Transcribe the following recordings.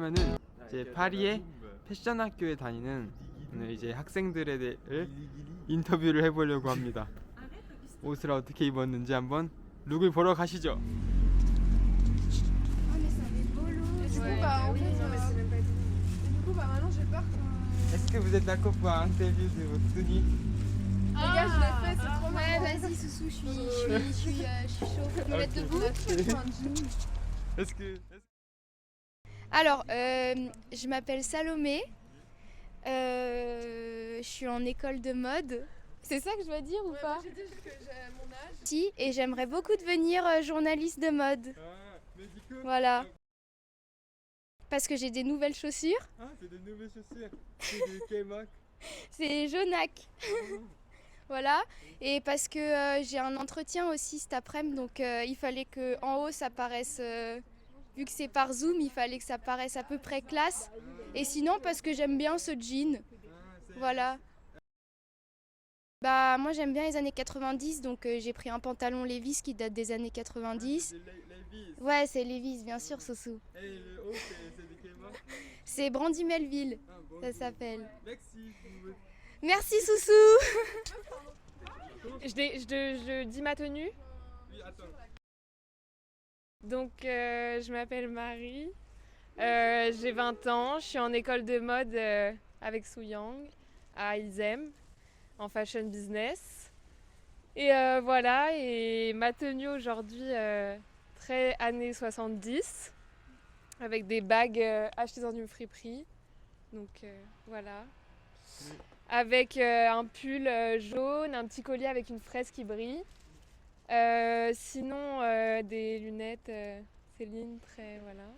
하면은 이제 파리의 패션 학교에 다니는 오늘 이제 학생들에 대해 인터뷰를 해보려고 합니다. 옷을 어떻게 입었는지 한번 룩을 보러 가시죠. Est-ce que vous êtes d'accord pour un interview de votre tenue? Les gars, je l'ai fait, c'est trop marrant. Ouais, vas-y, Soussou, je suis chaud. Faut me mettre debout. Est-ce que Alors, je m'appelle Salomé. Je suis en école de mode. C'est ça que je dois dire ou pas? J'ai dit juste que j'ai mon âge. Si, et j'aimerais beaucoup devenir journaliste de mode. mais du coup, Voilà. Parce que j'ai des nouvelles chaussures. c'est de nouvelles chaussures. C'est de quelle marque? C'est Jonac. Voilà. Et parce que j'ai un entretien aussi cet après-midi, donc il fallait que en haut ça paraisse, vu que c'est par Zoom, il fallait que ça paraisse à peu près classe. Et sinon parce que j'aime bien ce jean. Voilà. Bah moi j'aime bien les années 90, donc j'ai pris un pantalon Levi's qui date des années 90. Ouais, c'est Levi's, bien sûr, Soussou. Et le haut, c'est de quelle marque? C'est Brandy Melville, Bon, ça s'appelle. Merci. Merci Soussou. Je dis ma tenue. Oui, attends. Donc, je m'appelle Marie. J'ai 20 ans. Je suis en école de mode avec Souyang à ISEM en fashion business. Et voilà. Et ma tenue aujourd'hui, très années 70, avec des bagues achetées dans une friperie. Donc, voilà. Avec un pull jaune, un petit collier avec une fraise qui brille. Sinon, des lunettes Céline, très voilà.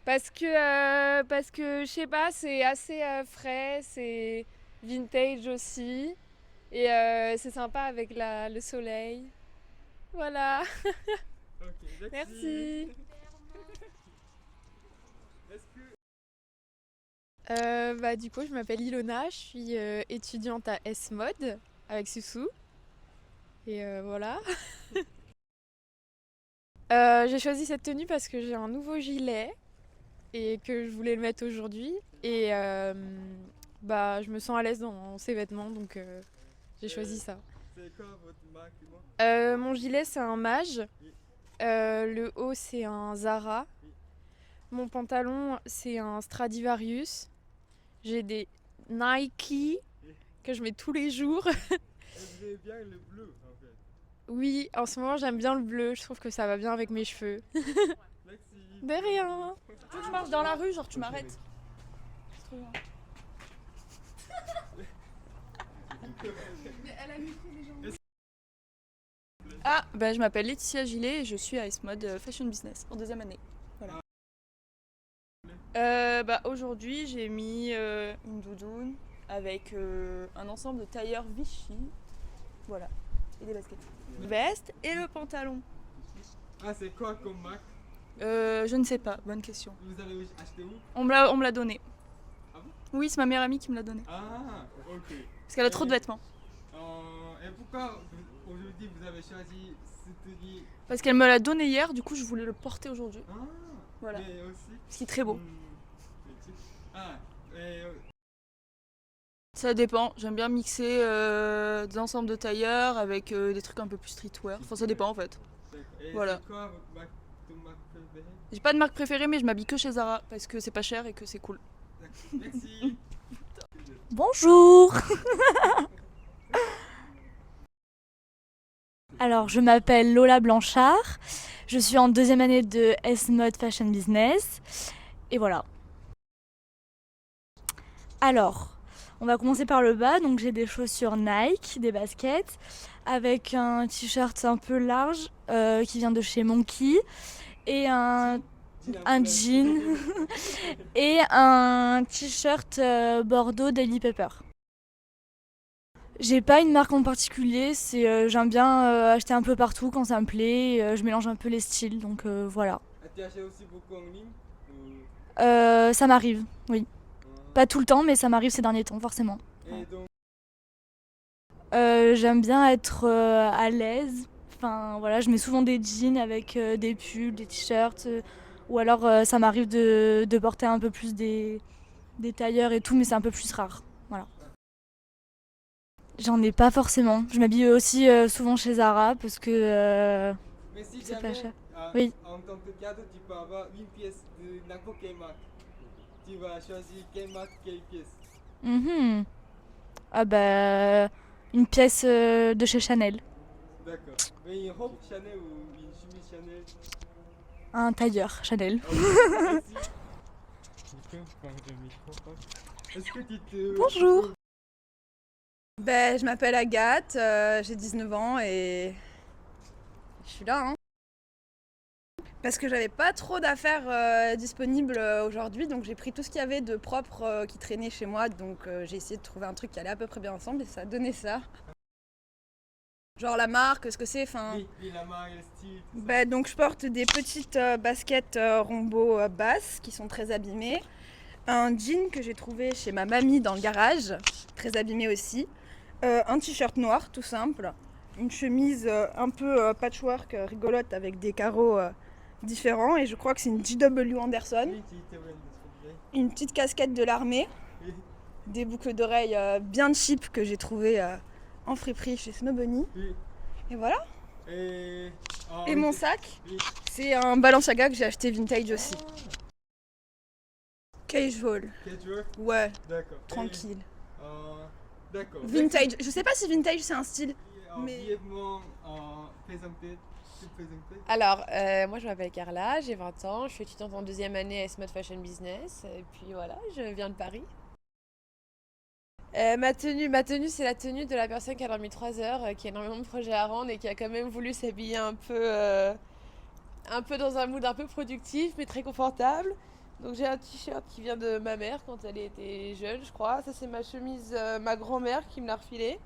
Parce que je sais pas, c'est assez frais, c'est vintage aussi. Et c'est sympa avec le soleil. Voilà. Ok, Merci. Du coup, je m'appelle Ilona, je suis étudiante à S-Mode avec Soussou. Et voilà. J'ai choisi cette tenue parce que j'ai un nouveau gilet et que je voulais le mettre aujourd'hui. Et je me sens à l'aise dans ces vêtements, donc j'ai choisi ça. C'est quoi votre marque? Mon gilet, c'est un Mage. Le haut, c'est un Zara. Mon pantalon, c'est un Stradivarius. J'ai des Nike que je mets tous les jours. Vous aimez bien le bleu en fait. Oui, en ce moment j'aime bien le bleu, je trouve que ça va bien avec mes cheveux. Merci. De rien. Tu marches dans la rue, genre tu m'arrêtes. C'est trop bien. Je m'appelle Laetitia Gillet et je suis à S-Mode Fashion Business en deuxième année. Voilà. Aujourd'hui j'ai mis une doudoune avec un ensemble de tailleurs Vichy. Voilà. Et des baskets. Veste et le pantalon. C'est quoi comme marque? Je ne sais pas, bonne question. Vous avez acheté où? On me l'a donné. Ah bon? Oui, c'est ma meilleure amie qui me l'a donné. Ok. Parce qu'elle a trop de vêtements. Et pourquoi aujourd'hui vous avez choisi cette tenue? Parce qu'elle me l'a donné hier, du coup je voulais le porter aujourd'hui. Voilà. Mais aussi. Ce qui est très beau. Et Ça dépend, j'aime bien mixer des ensembles de tailleurs avec des trucs un peu plus streetwear. Enfin ça dépend en fait. Voilà. c'est quoi ton marque préférée? J'ai pas de marque préférée mais je m'habille que chez Zara parce que c'est pas cher et que c'est cool. Merci. Bonjour. Alors, je m'appelle Lola Blanchard, je suis en deuxième année de S-Mode Fashion Business, et voilà. Alors, on va commencer par le bas, donc j'ai des chaussures Nike, des baskets, avec un t-shirt un peu large qui vient de chez Monkey, et un jean, et un t-shirt Bordeaux Daily Pepper. J'ai pas une marque en particulier, j'aime bien acheter un peu partout quand ça me plaît, je mélange un peu les styles, donc voilà. Tu achètes aussi beaucoup en ligne? Ça m'arrive, oui. Pas tout le temps, mais ça m'arrive ces derniers temps, forcément. Et donc, j'aime bien être à l'aise, enfin voilà, je mets souvent des jeans avec des pulls, des t-shirts, Ou alors ça m'arrive de porter un peu plus des tailleurs et tout, mais c'est un peu plus rare. Voilà. J'en ai pas forcément. Je m'habille aussi souvent chez Zara parce que Mais si c'est pas jamais, cher. Oui. en tant que cadeau, tu peux avoir une pièce de n'importe quelle marque. Tu vas choisir quelle marque, quelle pièce. Mhm. Ah bah une pièce de chez Chanel. D'accord. Mais une robe Chanel ou une chemise Chanel. Un tailleur Chanel. Merci. Est-ce que tu te... Bonjour. Ben, je m'appelle Agathe, j'ai 19 ans et je suis là. Hein. Parce que j'avais pas trop d'affaires disponibles aujourd'hui, donc j'ai pris tout ce qu'il y avait de propre qui traînait chez moi. Donc j'ai essayé de trouver un truc qui allait à peu près bien ensemble et ça a donné ça. Genre la marque, ce que c'est, enfin... Oui, la marque, le style, tout ça. Ben, donc je porte des petites baskets Rombo basses qui sont très abîmées. Un jean que j'ai trouvé chez ma mamie dans le garage, très abîmé aussi. Un t-shirt noir tout simple, une chemise un peu patchwork rigolote avec des carreaux différents et je crois que c'est une JW Anderson, Oui, tu te veux le une petite casquette de l'armée, Oui. des boucles d'oreilles bien cheap que j'ai trouvées en friperie chez Snow Bunny Oui. et voilà. Et, Et mon sac, Oui. c'est un Balenciaga que j'ai acheté vintage aussi. Casual, Casual. ouais, D'accord. tranquille. D'accord. Vintage, je sais pas si vintage c'est un style. Mais- Brièvement présenter, te présenter. Alors, moi je m'appelle Carla, j'ai 20 ans, je suis étudiante en deuxième année à Smart Fashion Business, et puis voilà, je viens de Paris. Ma tenue c'est la tenue de la personne qui a dormi 3 heures, qui a énormément de projets à rendre et qui a quand même voulu s'habiller un peu dans un mood un peu productif mais très confortable. Donc j'ai un t-shirt qui vient de ma mère quand elle était jeune, je crois. Ça c'est ma chemise, ma grand-mère qui me l'a refilée.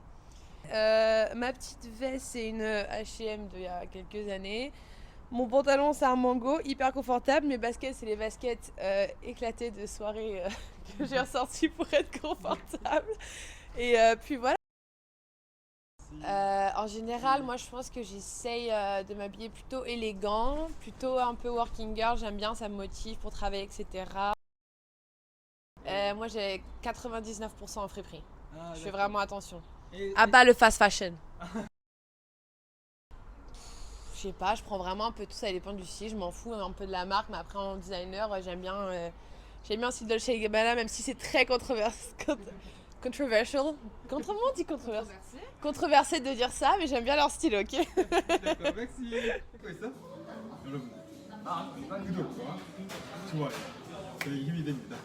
Ma petite veste c'est une H&M d'il y a quelques années. Mon pantalon c'est un mango, hyper confortable. Mes baskets c'est les baskets éclatées de soirée que j'ai ressorties pour être confortable. Et puis voilà. En général, moi je pense que j'essaye de m'habiller plutôt élégant, plutôt un peu working girl, j'aime bien, ça me motive pour travailler, etc. Moi j'ai 99% en friperie, je fais vraiment attention. À bas le fast fashion. Je sais pas, je prends vraiment un peu tout, ça dépend du style, je m'en fous un peu de la marque, mais après en designer, j'aime bien le style Dolce & Gabbana, même si c'est très controversial. Comment on dit controversé? Controversé de dire ça, mais j'aime bien leur style, ok? D'accord, merci. C'est quoi ça? 여러분, 구독과 좋아요 저희 힘이 됩니다.